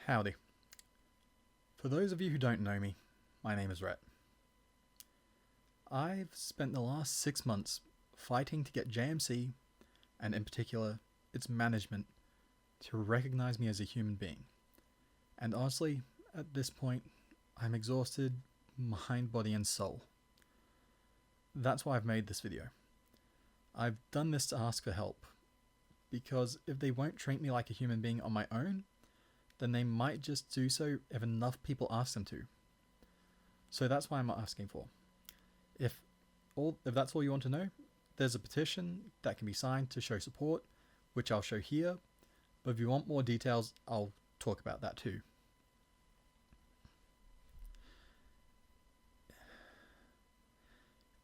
Howdy. For those of you who don't know me, my name is Rhett. I've spent the last 6 months fighting to get JMC, and in particular its management, to recognize me as a human being. And honestly, at this point, I'm exhausted, mind, body and soul. That's why I've made this video. I've done this to ask for help, because if they won't treat me like a human being on my own, then they might just do so if enough people ask them to. So that's why I'm asking for. If that's all you want to know, there's a petition that can be signed to show support, which I'll show here, but if you want more details, I'll talk about that too.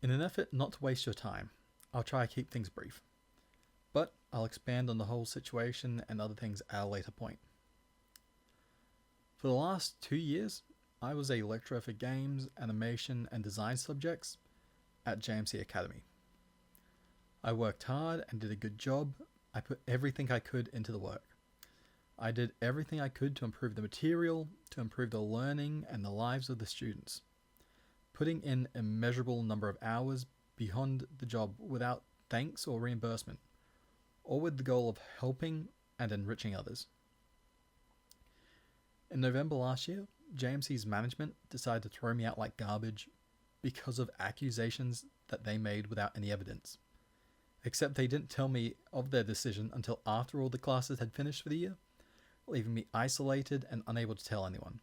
In an effort not to waste your time, I'll try to keep things brief, but I'll expand on the whole situation and other things at a later point. For the last 2 years, I was a lecturer for games, animation, and design subjects at JMC Academy. I worked hard and did a good job. I put everything I could into the work. I did everything I could to improve the material, to improve the learning and the lives of the students, putting in a measurable number of hours beyond the job without thanks or reimbursement, all with the goal of helping and enriching others. In November last year, JMC's management decided to throw me out like garbage because of accusations that they made without any evidence. Except they didn't tell me of their decision until after all the classes had finished for the year, leaving me isolated and unable to tell anyone.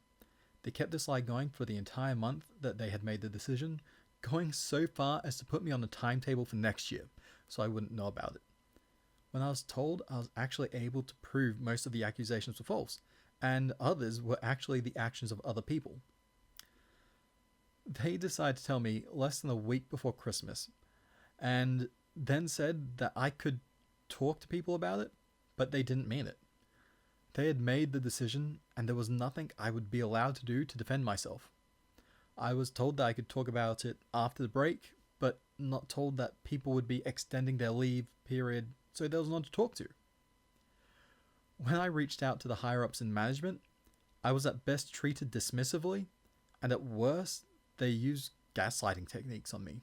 They kept this lie going for the entire month that they had made the decision, going so far as to put me on a timetable for next year, so I wouldn't know about it. When I was told, I was actually able to prove most of the accusations were false, and others were actually the actions of other people. They decided to tell me less than a week before Christmas, and then said that I could talk to people about it, but they didn't mean it. They had made the decision, and there was nothing I would be allowed to do to defend myself. I was told that I could talk about it after the break, but not told that people would be extending their leave period, so there was none to talk to. When I reached out to the higher-ups in management, I was at best treated dismissively, and at worst, they used gaslighting techniques on me.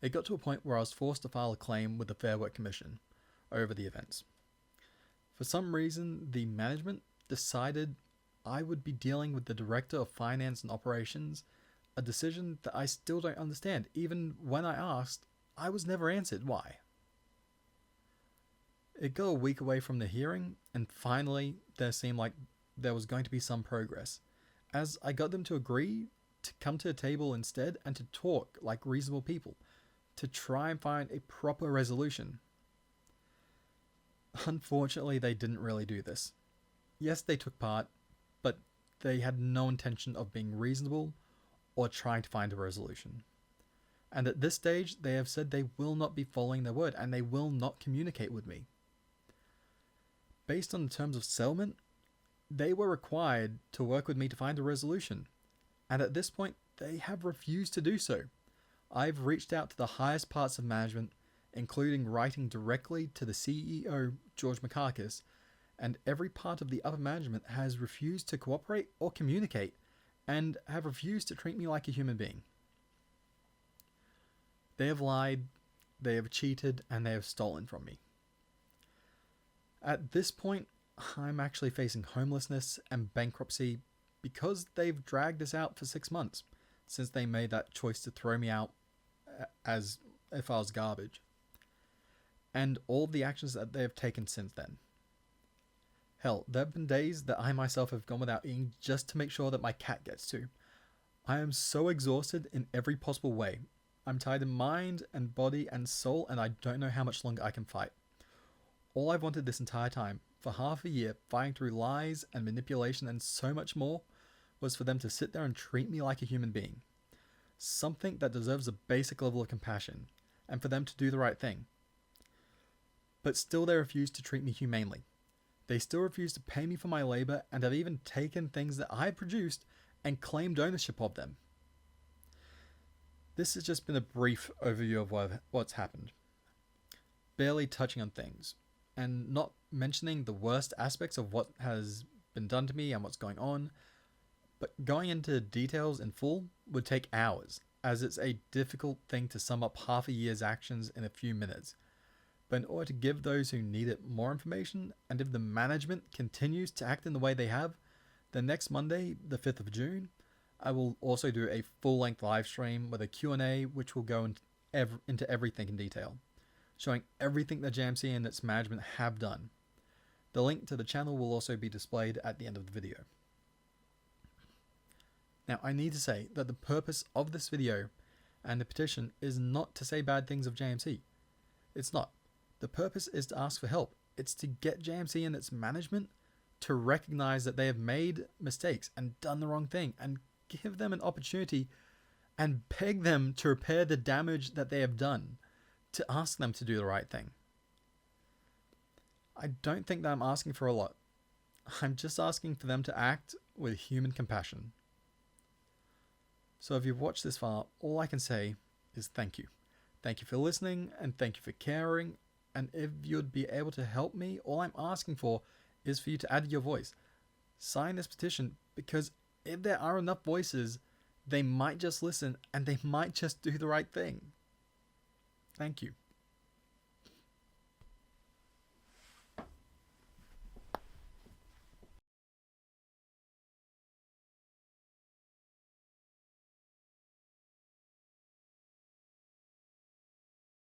It got to a point where I was forced to file a claim with the Fair Work Commission over the events. For some reason, the management decided I would be dealing with the Director of Finance and Operations, a decision that I still don't understand. Even when I asked, I was never answered why. It got a week away from the hearing, and finally there seemed like there was going to be some progress, as I got them to agree to come to a table instead and to talk like reasonable people, to try and find a proper resolution. Unfortunately, they didn't really do this. Yes, they took part, but they had no intention of being reasonable or trying to find a resolution. And at this stage, they have said they will not be following their word and they will not communicate with me. Based on the terms of settlement, they were required to work with me to find a resolution, and at this point, they have refused to do so. I've reached out to the highest parts of management, including writing directly to the CEO, George McCarkis, and every part of the upper management has refused to cooperate or communicate, and have refused to treat me like a human being. They have lied, they have cheated, and they have stolen from me. At this point, I'm actually facing homelessness and bankruptcy because they've dragged this out for 6 months since they made that choice to throw me out as if I was garbage, and all the actions that they have taken since then. Hell, there have been days that I myself have gone without eating just to make sure that my cat gets to. I am so exhausted in every possible way. I'm tired in mind and body and soul, and I don't know how much longer I can fight. All I've wanted this entire time, for half a year, fighting through lies and manipulation and so much more, was for them to sit there and treat me like a human being. Something that deserves a basic level of compassion, and for them to do the right thing. But still they refuse to treat me humanely. They still refuse to pay me for my labor and have even taken things that I produced and claimed ownership of them. This has just been a brief overview of what's happened. Barely touching on things. and not mentioning the worst aspects of what has been done to me and what's going on, but going into details in full would take hours, as it's a difficult thing to sum up half a year's actions in a few minutes. But in order to give those who need it more information, and if the management continues to act in the way they have, then next Monday, the 5th of June, I will also do a full-length live stream with a Q&A which will go into everything in detail, showing everything that JMC and its management have done. The link to the channel will also be displayed at the end of the video. Now, I need to say that the purpose of this video and the petition is not to say bad things of JMC. It's not. The purpose is to ask for help. It's to get JMC and its management to recognize that they have made mistakes and done the wrong thing, and give them an opportunity and beg them to repair the damage that they have done, to ask them to do the right thing. I don't think that I'm asking for a lot. I'm just asking for them to act with human compassion. So if you've watched this far, all I can say is thank you. Thank you for listening, and thank you for caring. And if you'd be able to help me, all I'm asking for is for you to add your voice. Sign this petition, because if there are enough voices, they might just listen and they might just do the right thing. Thank you.